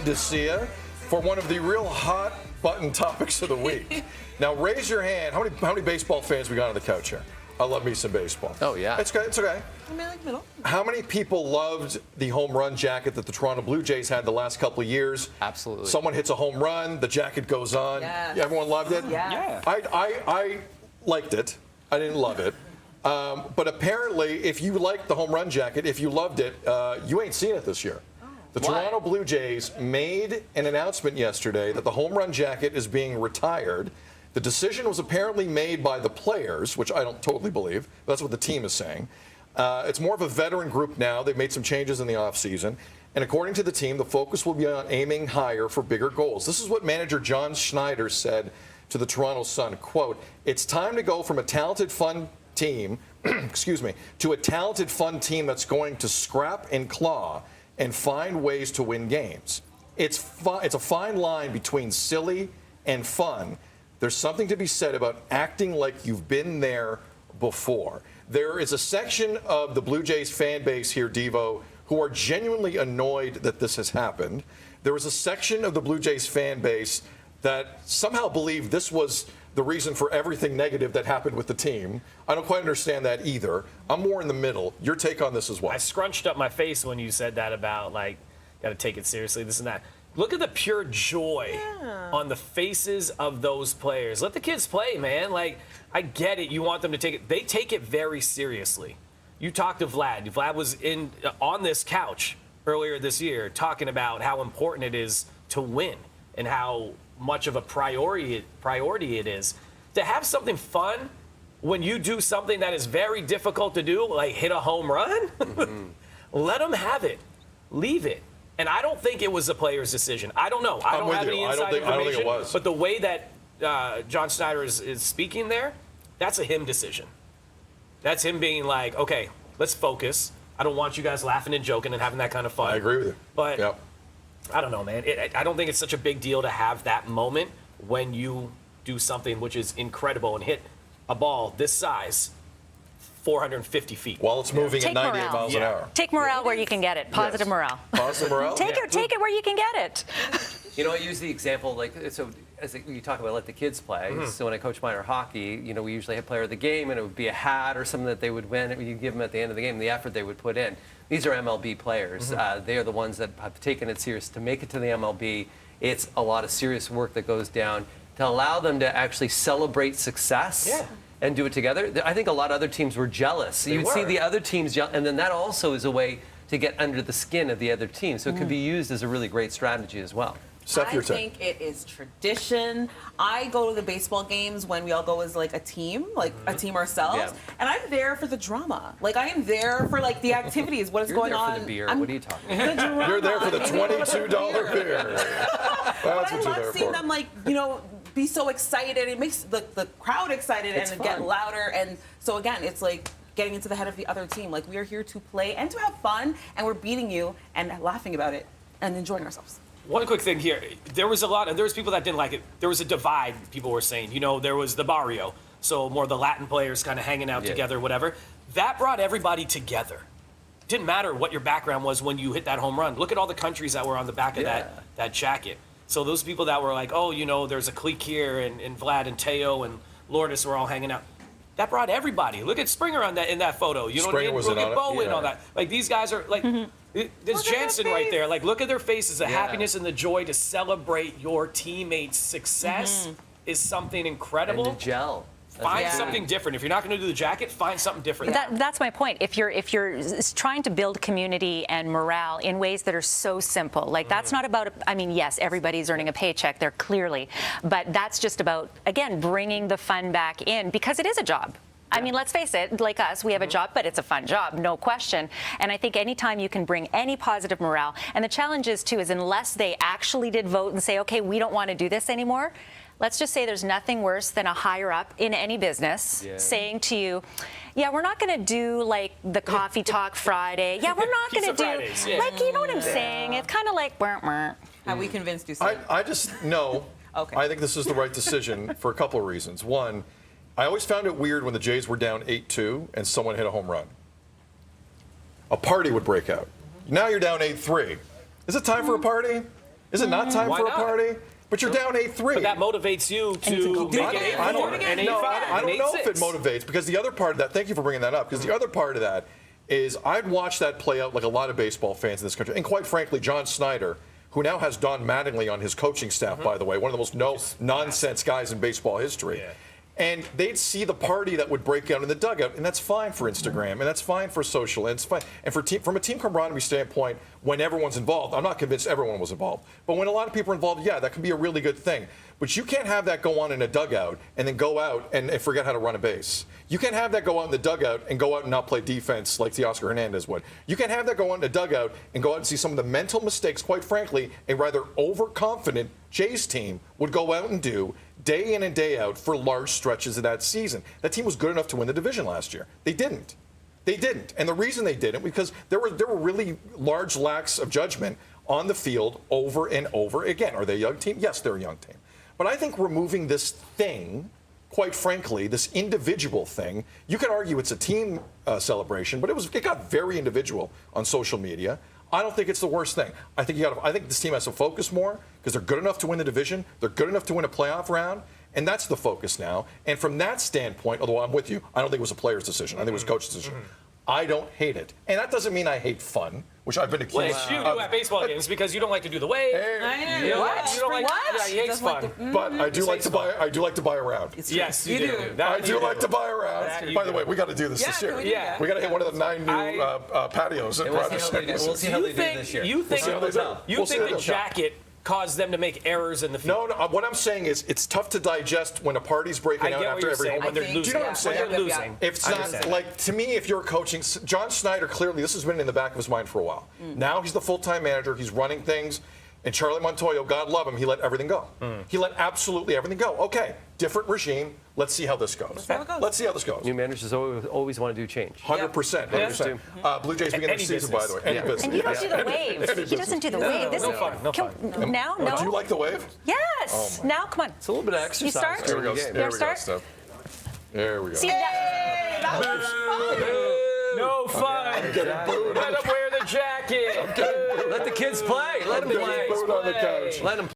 to see you for one of the real hot button topics of the week. Now, raise your hand. How many baseball fans we got on the couch here? I love me some baseball. Oh, yeah. It's okay. It's okay. I mean, like middle. How many people loved the home run jacket that the Toronto Blue Jays had the last couple of years? Absolutely. Someone hits a home run, the jacket goes on. Yes. Yeah, everyone loved it? Yeah. I liked it. I didn't love it. But apparently, if you liked the home run jacket, if you loved it, you ain't seen it this year. The Toronto Blue Jays made an announcement yesterday that the home run jacket is being retired. The decision was apparently made by the players, which I don't totally believe. That's what the team is saying. It's more of a veteran group now. They've made some changes in the offseason. And according to the team, the focus will be on aiming higher for bigger goals. This is what manager John Schneider said to the Toronto Sun, quote, "It's time to go from a talented, fun team, excuse me, to a talented, fun team that's going to scrap and claw and find ways to win games. It's a fine line between silly and fun. There's something to be said about acting like you've been there before." There is a section of the Blue Jays fan base here, Devo, who are genuinely annoyed that this has happened. There is a section of the Blue Jays fan base that somehow believe this was the reason for everything negative that happened with the team. I don't quite understand that either. I'm more in the middle. Your take on this as well. I scrunched up my face when you said that about, like, got to take it seriously, this and that. Look at the pure joy on the faces of those players. Let the kids play, man. Like, I get it. You want them to take it. They take it very seriously. You talked to Vlad. Vlad was on this couch earlier this year talking about how important it is to win and how much of a priority it is. To have something fun when you do something that is very difficult to do, like hit a home run, let them have it. Leave it. And I don't think it was the player's decision. I don't know. I don't have any inside information. I don't think it was. But the way that John Schneider is speaking there, that's a him decision. That's him being like, okay, let's focus. I don't want you guys laughing and joking and having that kind of fun. I agree with you. But yep. I don't know, man. I don't think it's such a big deal to have that moment when you do something which is incredible and hit a ball this size 450 feet. While it's moving at 98 miles an hour. Take morale where you can get it. Positive morale. Positive morale? Take it where you can get it. You know, I use the example, like, so as you talk about let the kids play. So when I coach minor hockey, you know, we usually have player of the game, and it would be a hat or something that they would win. You give them at the end of the game, the effort they would put in. These are MLB players. They are the ones that have taken it serious to make it to the MLB. It's a lot of serious work that goes down to allow them to actually celebrate success. And do it together. I think a lot of other teams were jealous. You would see the other teams, and then that also is a way to get under the skin of the other team. So it could be used as a really great strategy as well. Steph, I think it is tradition. I go to the baseball games when we all go as like a team, a team ourselves, and I'm there for the drama. Like I am there for like the activities. What is going on? For the beer. What are you talking about? The drama. You're there for the $22 beer. That's what you're there I love seeing for. them be so excited. It makes the crowd excited and get louder. And so again, it's like getting into the head of the other team. Like we are here to play and to have fun, and we're beating you and laughing about it and enjoying ourselves. One quick thing here. There was people that didn't like it. There was a divide, people were saying. You know, there was the barrio, so more the Latin players kind of hanging out together, whatever. That brought everybody together. Didn't matter what your background was when you hit that home run. Look at all the countries that were on the back of that jacket. So those people that were like, oh, you know, there's a clique here, and Vlad and Teo and Lourdes were all hanging out. That brought everybody. Look at Springer in that photo. You know what I mean? Look at Bowen on that. Like these guys are like, there's Jansen right there. Like look at their faces. The happiness and the joy to celebrate your teammates' success is something incredible. And the gel. Find something different. If you're not going to do the jacket, find something different. That's my point. If you're trying to build community and morale in ways that are so simple, like that's not about. I mean, yes, everybody's earning a paycheck there clearly, but that's just about again bringing the fun back in because it is a job. I mean, let's face it, like us, we have a job, but it's a fun job, no question. And I think anytime you can bring any positive morale, and the challenge is, too, is unless they actually did vote and say, okay, we don't want to do this anymore, let's just say there's nothing worse than a higher up in any business saying to you, yeah, we're not going to do like the coffee talk Friday. Yeah, we're not going to do, like, you know what I'm saying? It's kind of like, Have we convinced you, Steve? I just, no. Okay. I think this is the right decision for a couple of reasons. One, I always found it weird when the Jays were down 8-2 and someone hit a home run. A party would break out. Now you're down 8-3. Is it time for a party? Is it not time Why for a not? party? But you're down 8-3. But that motivates you to make it 8-4 and 8-5 I and don't know if it 8-6. motivates, because the other part of that, thank you for bringing that up, because the other part of that is I'd watch that play out like a lot of baseball fans in this country. And quite frankly, John Snyder, who now has Don Mattingly on his coaching staff, by the way, one of the most no-nonsense guys in baseball history. Yeah. And they'd see the party that would break out in the dugout, and that's fine for Instagram, and that's fine for social, and it's fine. And from a team camaraderie standpoint, when everyone's involved, I'm not convinced everyone was involved, but when a lot of people are involved, yeah, that can be a really good thing. But you can't have that go on in a dugout and then go out and forget how to run a base. You can't have that go out in the dugout and go out and not play defense like Teoscar Hernandez would. You can't have that go out in the dugout and go out and see some of the mental mistakes, quite frankly, a rather overconfident Jays team would go out and do day in and day out for large stretches of that season. That team was good enough to win the division last year. They didn't. They didn't. And the reason they didn't, because there were really large lacks of judgment on the field over and over again. Are they a young team? Yes, they're a young team. But I think removing this thing, quite frankly, this individual thing, you can argue it's a team celebration, but it got very individual on social media. I don't think it's the worst thing. I think this team has to focus more because they're good enough to win the division. They're good enough to win a playoff round, and that's the focus now. And from that standpoint, although I'm with you, I don't think it was a player's decision. I think it was a coach's decision. I don't hate it, and that doesn't mean I hate fun, which I've been accused. Which you do at baseball games because you don't like to do the wave. I You know. don't like. Yeah, he hates Doesn't like fun. But I do like to buy. I do like to buy around. Yes, you You do. do. That I you do like to buy around. That you By the do. way, we got to do this Yeah, this year. can we do Yeah. that? We got to hit one of the 9 new patios at And we'll see Rogers how they do. Stadium. We'll see how they do this year. You think see how they do. you We'll see think how the they do. jacket caused them to make errors in the field? No, what I'm saying is it's tough to digest when a party's breaking I out get what after you're every saying home when run. they're think- losing. Do you know what I'm saying? When they're Yeah. losing. It's I not understand. like, to me, if you're coaching, John Snyder, clearly this has been in the back of his mind for a while. Now he's the full-time manager. He's running things. And Charlie Montoyo, God love him, he let everything go. He let absolutely everything go. Okay, different regime. Let's see how this goes. see how it goes. Let's see how this goes. New managers always want to do change. 100%. Yeah. 100%. Blue Jays begin Any the season, by the way. Any business. business. And he doesn't do the Any wave. He business. doesn't do the wave. This no fun, no can- fun. Now, Oh, no. do you like the wave? Yes. Now, come on. It's a little bit of exercise. You start? There we go. during the game. There we go, start? Steph. There we go. See that? That was fun. No fun. Let him wear the jacket. Let the kids play. Let them Getting play. booed on the couch. Let them